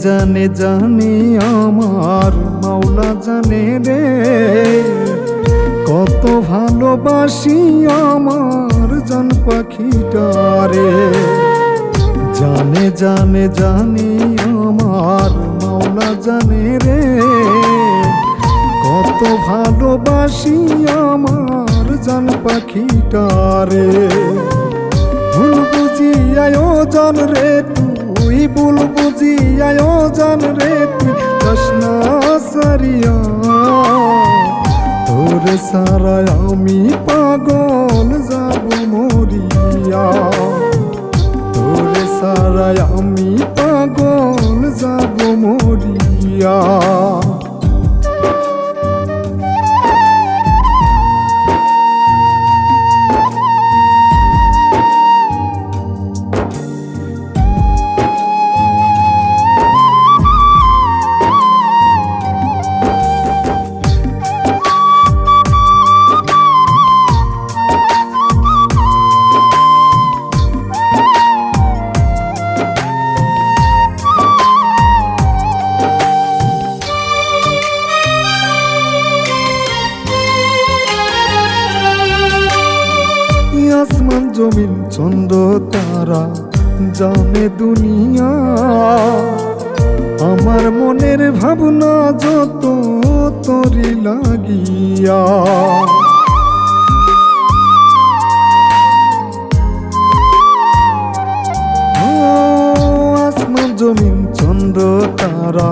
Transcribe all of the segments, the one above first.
জানে জানে আমার মাওলা জানে রে, কত ভালোবাসি আমার জান পাখিটারে। জানে জানে জানে আমার মাওলা জানে রে, কত ভালোবাসি আমার জান পাখিটারে। ভুল বুঝি আয়োজন রে তুই, ভুল বুঝি আয়োজন রে তুই, চশনা সারিয়া তোরে সারা আমি পাগল যাব মরিয়া। তোরে সারা আমি পাগল যাব মরিয়া। আসমান জমিন চন্দ্র তারা জানে দুনিয়া, আমার মনের ভাবনা যত তোরি লাগিয়া। আসমান জমিন চন্দ্র তারা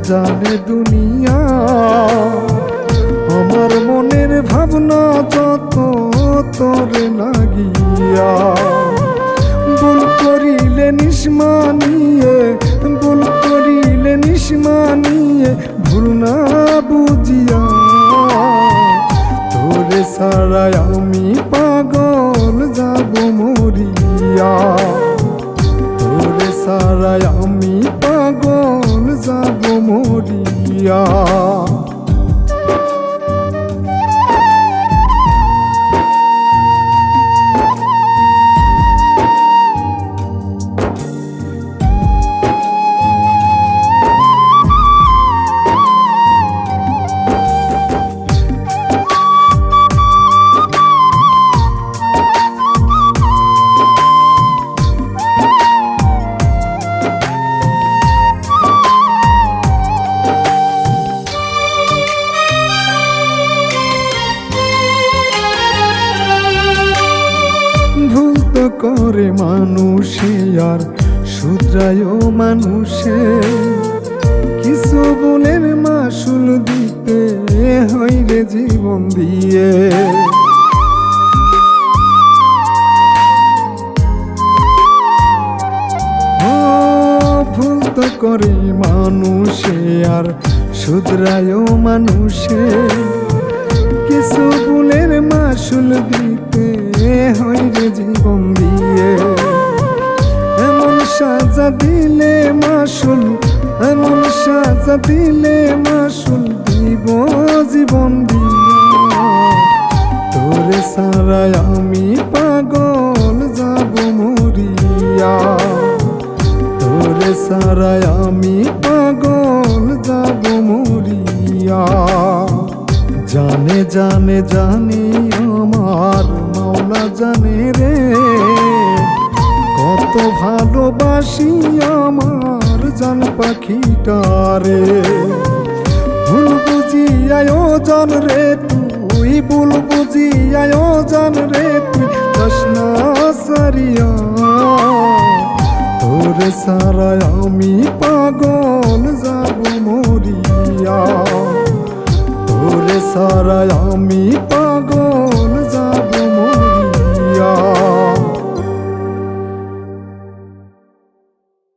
জানে দুনিয়া, আমার মনের ভাবনা যত তোরে লাগিয়া। ভুল করিলে নিষ্মানিয়ে, ভুল করিলে নিষ্মানিয়ে, ভুল না বুঝিয়া তোরে সারায় আমি পাগল যাব মরিয়া। তোরে সারায় আমি পাগল যাব মরিয়া। করে মানুষে আর শুধরায় মানুষে, কিছু গুণের মাসুল দিতে হয় রে জীবন দিয়ে। ভুল তো করে মানুষে আর শুধরায় মানুষে, কিছু গুণের মাসুল দিতে হয় রে জীবন দিয়ে। এমন সাজা দিলে মাসুল, এমন সাজা দিলে মাসুল দিব জীবন দিয়া। তোরে সারায় আমি পাগল যাব মরিয়া। তোরে সারায় আমি পাগল যাব মরিয়া। জানে জানে জানে আমার মাওলা জানে রে, কত ভালোবাসি আমার জান পাখিটারে। ভুল বুঝি আয়োজন রে তুই, ভুল বুঝি আয়োজন রে তুই, চশনা সারিয়া তোরে সারায় আমি পাগল যাব মরিয়া। তোরে সারায় আমি